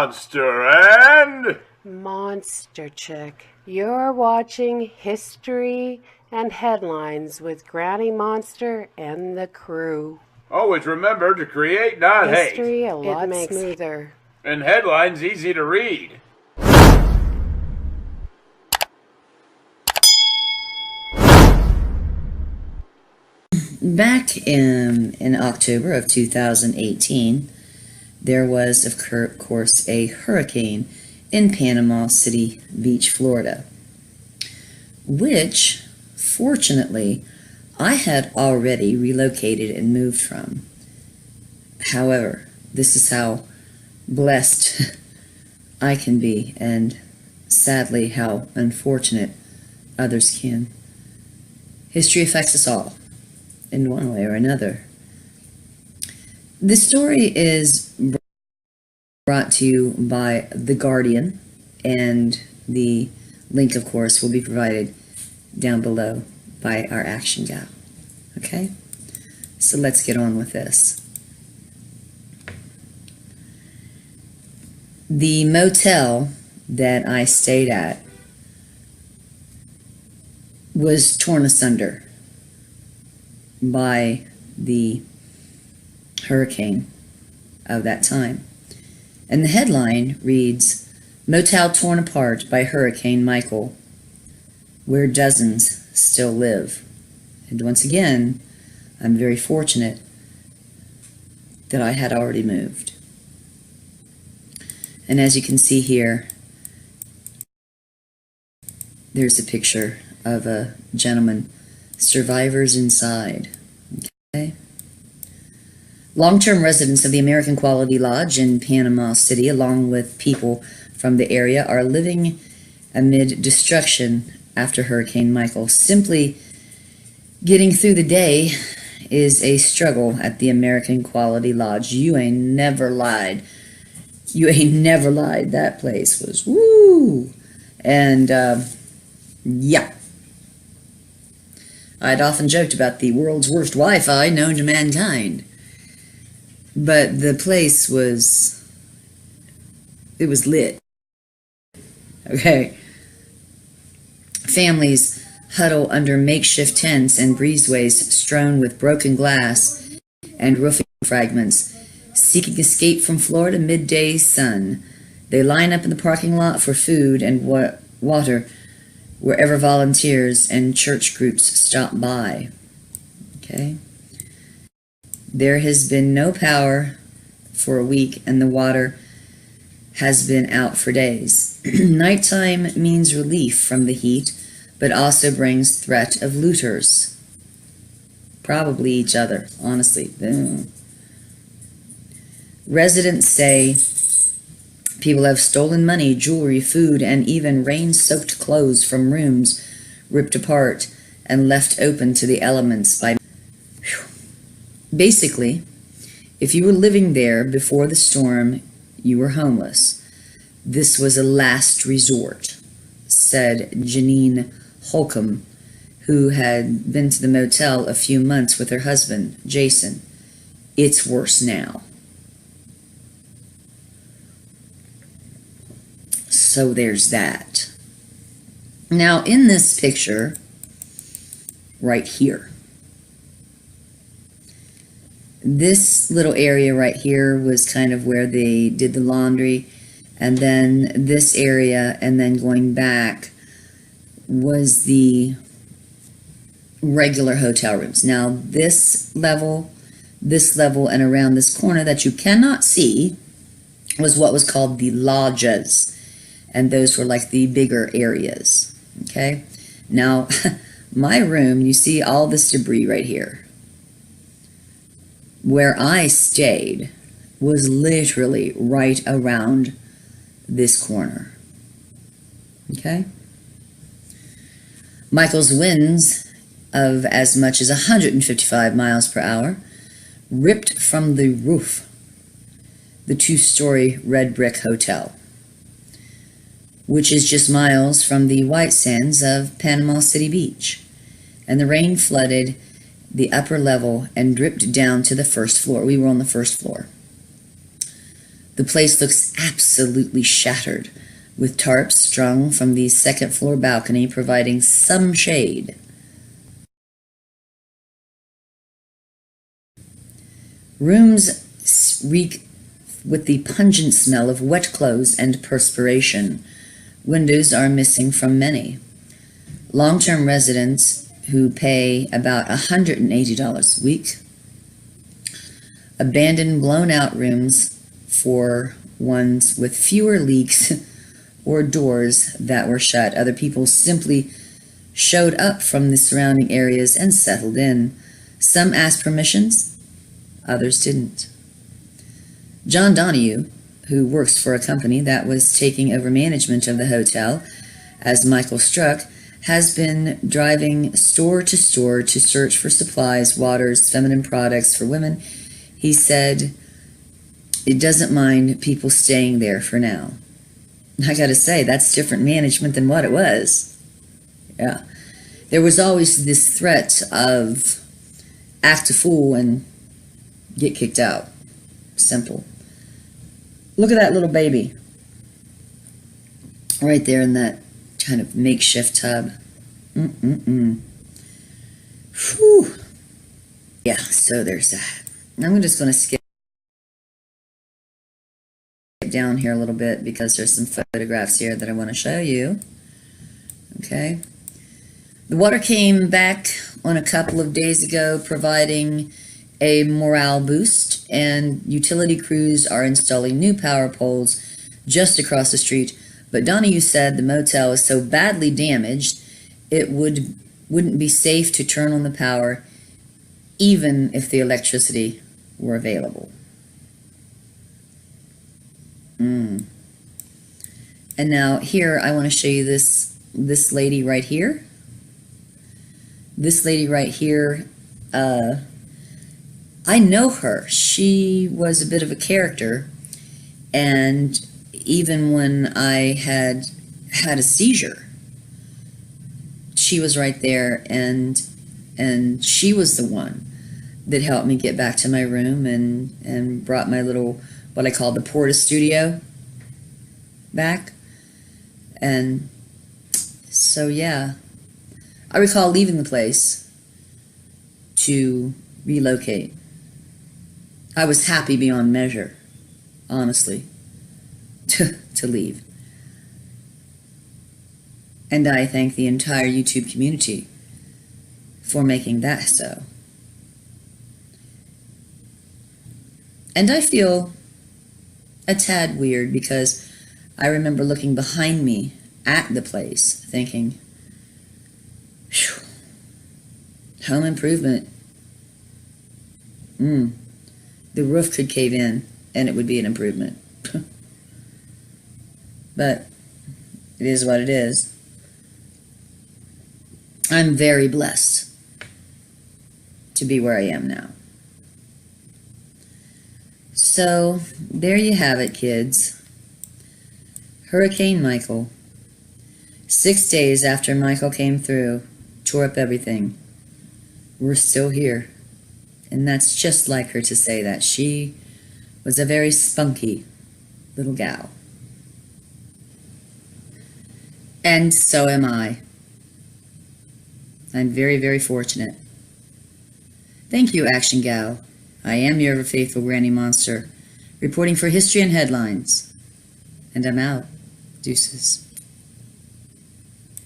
Monster and Monster Chick. You're watching History and Headlines with Granny Monster and the crew. always remember to create, not hate. History a lot smoother. And headlines easy to read. Back in October of 2018, there was, of course, a hurricane in Panama City Beach, Florida, which, fortunately, I had already relocated and moved from. However, this is how blessed I can be, and sadly, how unfortunate others can. History affects us all, in one way or another. The story is brought to you by The Guardian, and the link, of course, will be provided down below by our ActionGal. Okay? So let's get on with this. The motel that I stayed at was torn asunder by the hurricane of that time. And the headline reads, "Motel Torn Apart by Hurricane Michael, Where Dozens Still Live." And once again, I'm very fortunate that I had already moved. And as you can see here, there's a picture of a gentleman, survivors inside. Okay. Long-term residents of the American Quality Lodge in Panama City, along with people from the area, are living amid destruction after Hurricane Michael. Simply getting through the day is a struggle at the American Quality Lodge. You ain't never lied. You ain't never lied. That place was woo. And yeah. I'd often joked about the world's worst Wi-Fi known to mankind. But the place was lit. Okay. Families huddle under makeshift tents and breezeways strewn with broken glass and roofing fragments, seeking escape from Florida midday sun. They line up in the parking lot for food and water wherever volunteers and church groups stop by. Okay? There has been no power for a week, and the water has been out for days. Nighttime means relief from the heat, but also brings threat of looters. Probably each other, honestly. Residents say people have stolen money, jewelry, food, and even rain-soaked clothes from rooms ripped apart and left open to the elements by... Basically, if you were living there before the storm, you were homeless. This was a last resort, said Janine Holcomb, who had been to the motel a few months with her husband, Jason. It's worse now. So there's that. Now, in this picture, right here, this little area right here was kind of where they did the laundry, and then this area, and then going back, was the regular hotel rooms. Now, this level, and around this corner that you cannot see was what was called the lodges, and those were like the bigger areas. Okay? Now, my room, you see all this debris right here. Where I stayed was literally right around this corner. Okay? Michael's winds of as much as 155 miles per hour ripped from the roof the two-story red brick hotel, which is just miles from the white sands of Panama City Beach, and the rain flooded the upper level and dripped down to the first floor. We were on the first floor. The place looks absolutely shattered, with tarps strung from the second-floor balcony providing some shade. Rooms reek with the pungent smell of wet clothes and perspiration. Windows are missing from many. Long-term residents who pay about $180 a week. Abandoned, blown-out rooms for ones with fewer leaks or doors that were shut. Other people simply showed up from the surrounding areas and settled in. Some asked permissions, others didn't. John Donahue, who works for a company that was taking over management of the hotel as Michael struck, has been driving store to store to search for supplies, waters, feminine products for women. He said it doesn't mind people staying there for now. I gotta say, that's different management than what it was. Yeah. There was always this threat of act a fool and get kicked out. Simple. Look at that little baby right there in that kind of makeshift tub. Whew. Yeah, so there's that. I'm just going to skip down here a little bit because there's some photographs here that I want to show you. Okay. The water came back on a couple of days ago, providing a morale boost, and utility crews are installing new power poles just across the street. But Donahue said the motel is so badly damaged it wouldn't be safe to turn on the power even if the electricity were available. And now here I want to show you this lady right here. This lady right here, I know her. She was a bit of a character, and even when I had a seizure, she was right there, and she was the one that helped me get back to my room and brought my little, what I call the Porta Studio back. And so yeah, I recall leaving the place to relocate. I was happy beyond measure, honestly, to leave. And I thank the entire YouTube community for making that so. And I feel a tad weird because I remember looking behind me at the place thinking, phew, home improvement. The roof could cave in and it would be an improvement. But it is what it is. I'm very blessed to be where I am now. So there you have it, kids. Hurricane Michael. 6 days after Michael came through, tore up everything. We're still here. And that's just like her to say that. She was a very spunky little gal. And so am I. I'm very, very fortunate. Thank you, ActionGal. I am your ever faithful Granny Monster, reporting for History and Headlines. And I'm out. Deuces.